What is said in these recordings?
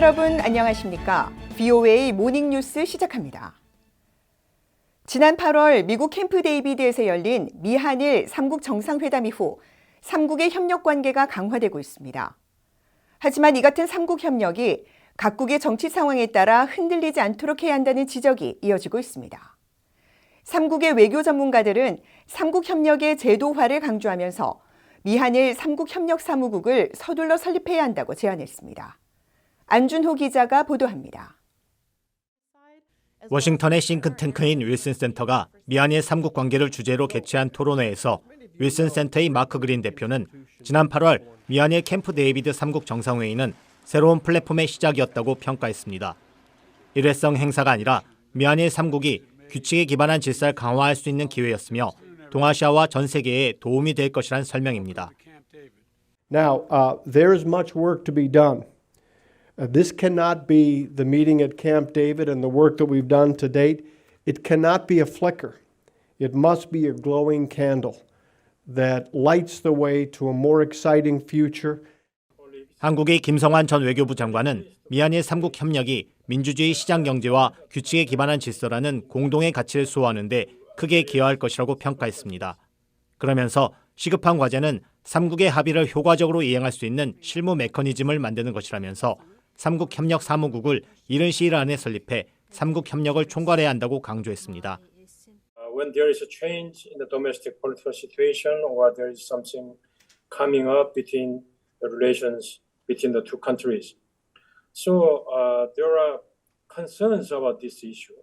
여러분 안녕하십니까? VOA 모닝뉴스 시작합니다. 지난 8월 미국 캠프 데이비드에서 열린 미한일 3국 정상회담 이후 3국의 협력 관계가 강화되고 있습니다. 하지만 이 같은 3국 협력이 각국의 정치 상황에 따라 흔들리지 않도록 해야 한다는 지적이 이어지고 있습니다. 3국의 외교 전문가들은 3국 협력의 제도화를 강조하면서 미한일 3국 협력 사무국을 서둘러 설립해야 한다고 제안했습니다. 안준호 기자가 보도합니다. 워싱턴의 싱크탱크인 윌슨 센터가 미한일 3국 관계를 주제로 개최한 토론회에서 윌슨 센터의 마크 그린 대표는 지난 8월 미한일 캠프 데이비드 3국 정상회의는 새로운 플랫폼의 시작이었다고 평가했습니다. 일회성 행사가 아니라 미한일 3국이 규칙에 기반한 질서를 강화할 수 있는 기회였으며 동아시아와 전 세계에 도움이 될 것이란 설명입니다. Now, there is much work to be done. This cannot be the meeting at Camp David and the work that we've done to date. It cannot be a flicker. It must be a glowing candle that lights the way to a more exciting future. 한국의 김성환 전 외교부 장관은 미한일 3국 협력이 민주주의 시장 경제와 규칙에 기반한 질서라는 공동의 가치를 수호하는 데 크게 기여할 것이라고 평가했습니다. 그러면서 시급한 과제는 3국의 합의를 효과적으로 이행할 수 있는 실무 메커니즘을 만드는 것이라면서 3국 협력 사무국을 이른 시일 안에 설립해 3국 협력을 총괄해야 한다고 강조했습니다. When there is a change in the domestic political situation or there is something coming up between the relations between the two countries. So there are concerns about this issue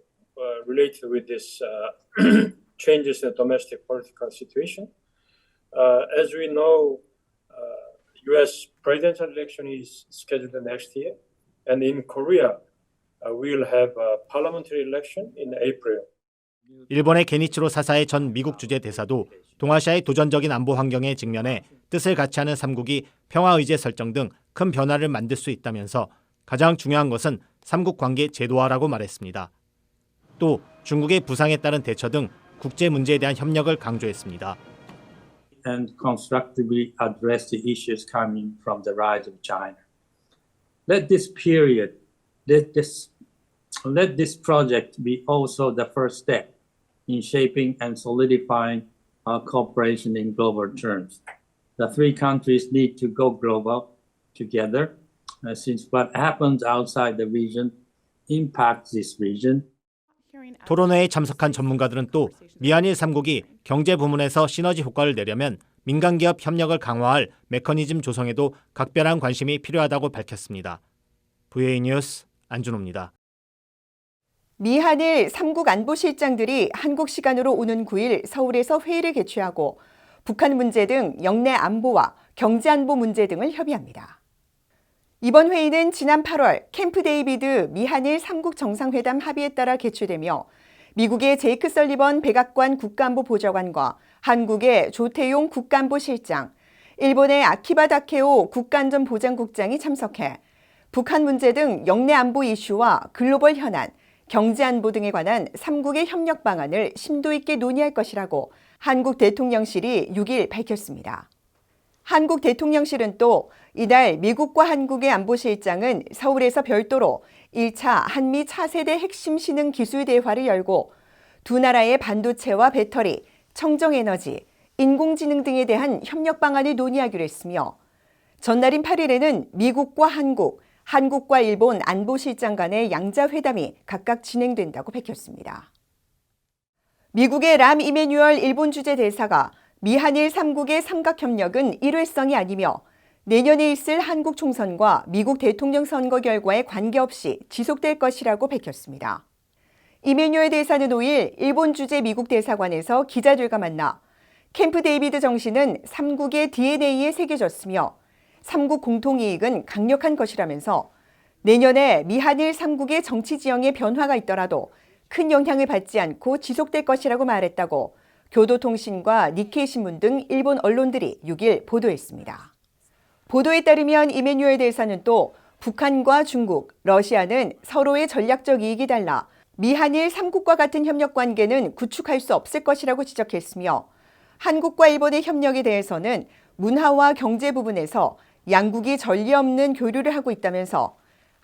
related with this changes in the domestic political situation. As we know, U.S. presidential election is scheduled next year, and in Korea, we'll have a parliamentary election in April. 일본의 게니치로 사사의 전 미국 주재 대사도 동아시아의 도전적인 안보 환경에 직면해 뜻을 같이 하는 3국이 평화의제 설정 등 큰 변화를 만들 수 있다면서 가장 중요한 것은 3국 관계 제도화라고 말했습니다. 또 중국의 부상에 따른 대처 등 국제 문제에 대한 협력을 강조했습니다. And constructively address the issues coming from the rise of China. Let this project be also the first step in shaping and solidifying our cooperation in global terms. The three countries need to go global together, since what happens outside the region impacts this region. 토론회에 참석한 전문가들은 또 미한일 3국이 경제 부문에서 시너지 효과를 내려면 민간기업 협력을 강화할 메커니즘 조성에도 각별한 관심이 필요하다고 밝혔습니다. VOA 뉴스 안준호입니다. 미한일 3국 안보실장들이 한국 시간으로 오는 9일 서울에서 회의를 개최하고 북한 문제 등 영내 안보와 경제 안보 문제 등을 협의합니다. 이번 회의는 지난 8월 캠프 데이비드 미한일 3국 정상회담 합의에 따라 개최되며 미국의 제이크 설리번 백악관 국가안보 보좌관과 한국의 조태용 국가안보실장, 일본의 아키바 다케오 국가안전보장국장이 참석해 북한 문제 등 영내 안보 이슈와 글로벌 현안, 경제 안보 등에 관한 3국의 협력 방안을 심도 있게 논의할 것이라고 한국 대통령실이 6일 밝혔습니다. 한국 대통령실은 또 이달 미국과 한국의 안보실장은 서울에서 별도로 1차 한미 차세대 핵심 신흥 기술 대화를 열고 두 나라의 반도체와 배터리, 청정에너지, 인공지능 등에 대한 협력 방안을 논의하기로 했으며 전날인 8일에는 미국과 한국, 한국과 일본 안보실장 간의 양자회담이 각각 진행된다고 밝혔습니다. 미국의 람 이메뉴얼 일본 주재 대사가 미한일 3국의 삼각협력은 일회성이 아니며 내년에 있을 한국 총선과 미국 대통령 선거 결과에 관계없이 지속될 것이라고 밝혔습니다. 이메뉴얼 대사는 5일 일본 주재 미국 대사관에서 기자들과 만나 캠프 데이비드 정신은 3국의 DNA에 새겨졌으며 3국 공통이익은 강력한 것이라면서 내년에 미한일 3국의 정치 지형에 변화가 있더라도 큰 영향을 받지 않고 지속될 것이라고 말했다고 교도통신과 니케이 신문 등 일본 언론들이 6일 보도했습니다. 보도에 따르면 이메뉴얼 대사는 또 북한과 중국, 러시아는 서로의 전략적 이익이 달라 미한일 3국과 같은 협력 관계는 구축할 수 없을 것이라고 지적했으며 한국과 일본의 협력에 대해서는 문화와 경제 부분에서 양국이 전례 없는 교류를 하고 있다면서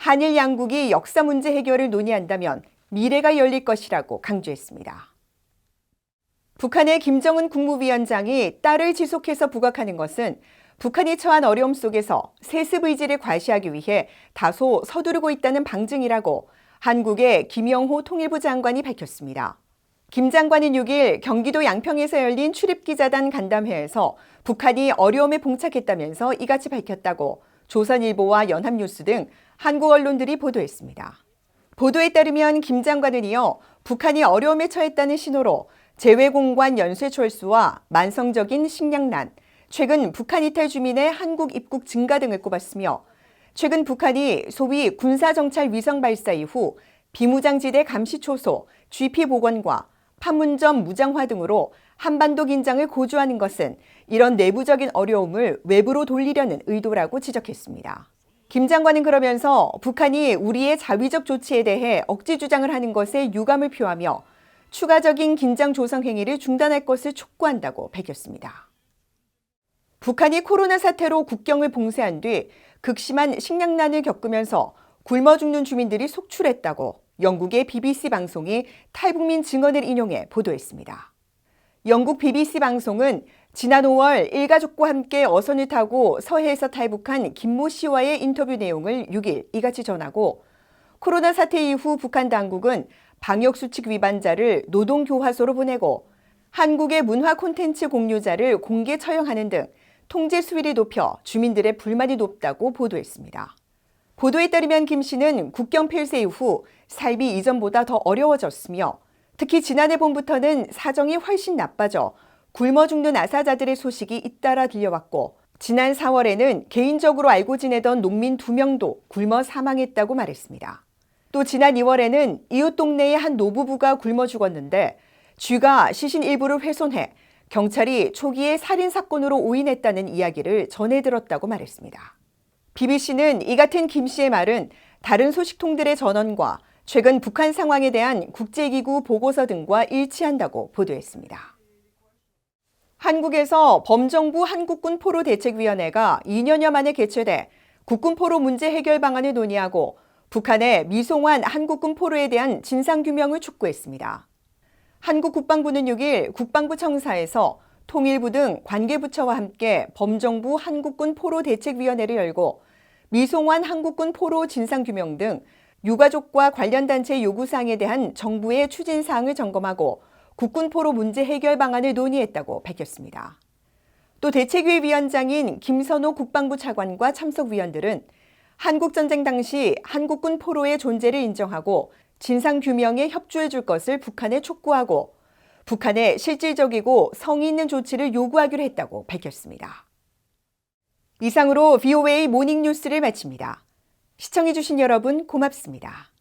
한일 양국이 역사 문제 해결을 논의한다면 미래가 열릴 것이라고 강조했습니다. 북한의 김정은 국무위원장이 딸을 지속해서 부각하는 것은 북한이 처한 어려움 속에서 세습 의지를 과시하기 위해 다소 서두르고 있다는 방증이라고 한국의 김영호 통일부 장관이 밝혔습니다. 김 장관은 6일 경기도 양평에서 열린 출입기자단 간담회에서 북한이 어려움에 봉착했다면서 이같이 밝혔다고 조선일보와 연합뉴스 등 한국 언론들이 보도했습니다. 보도에 따르면 김 장관은 이어 북한이 어려움에 처했다는 신호로 재외공관 연쇄 철수와 만성적인 식량난, 최근 북한 이탈 주민의 한국 입국 증가 등을 꼽았으며 최근 북한이 소위 군사정찰 위성 발사 이후 비무장지대 감시 초소, GP 복원과 판문점 무장화 등으로 한반도 긴장을 고조하는 것은 이런 내부적인 어려움을 외부로 돌리려는 의도라고 지적했습니다. 김 장관은 그러면서 북한이 우리의 자위적 조치에 대해 억지 주장을 하는 것에 유감을 표하며 추가적인 긴장 조성 행위를 중단할 것을 촉구한다고 밝혔습니다. 북한이 코로나 사태로 국경을 봉쇄한 뒤 극심한 식량난을 겪으면서 굶어 죽는 주민들이 속출했다고 영국의 BBC 방송이 탈북민 증언을 인용해 보도했습니다. 영국 BBC 방송은 지난 5월 일가족과 함께 어선을 타고 서해에서 탈북한 김모 씨와의 인터뷰 내용을 6일 이같이 전하고 코로나 사태 이후 북한 당국은 방역수칙 위반자를 노동교화소로 보내고 한국의 문화 콘텐츠 공유자를 공개 처형하는 등 통제 수위를 높여 주민들의 불만이 높다고 보도했습니다. 보도에 따르면 김 씨는 국경 폐쇄 이후 삶이 이전보다 더 어려워졌으며 특히 지난해 봄부터는 사정이 훨씬 나빠져 굶어 죽는 아사자들의 소식이 잇따라 들려왔고 지난 4월에는 개인적으로 알고 지내던 농민 2명도 굶어 사망했다고 말했습니다. 또 지난 2월에는 이웃 동네의 한 노부부가 굶어 죽었는데 쥐가 시신 일부를 훼손해 경찰이 초기에 살인사건으로 오인했다는 이야기를 전해 들었다고 말했습니다. BBC는 이 같은 김 씨의 말은 다른 소식통들의 전언과 최근 북한 상황에 대한 국제기구 보고서 등과 일치한다고 보도했습니다. 한국에서 범정부 한국군 포로 대책위원회가 2년여 만에 개최돼 국군 포로 문제 해결 방안을 논의하고 북한의 미송환 한국군 포로에 대한 진상규명을 촉구했습니다. 한국 국방부는 6일 국방부 청사에서 통일부 등 관계부처와 함께 범정부 한국군 포로 대책위원회를 열고 미송환 한국군 포로 진상규명 등 유가족과 관련 단체 요구사항에 대한 정부의 추진사항을 점검하고 국군 포로 문제 해결 방안을 논의했다고 밝혔습니다. 또 대책위 위원장인 김선호 국방부 차관과 참석위원들은 한국전쟁 당시 한국군 포로의 존재를 인정하고 진상규명에 협조해 줄 것을 북한에 촉구하고 북한에 실질적이고 성의 있는 조치를 요구하기로 했다고 밝혔습니다. 이상으로 VOA 모닝뉴스를 마칩니다. 시청해주신 여러분 고맙습니다.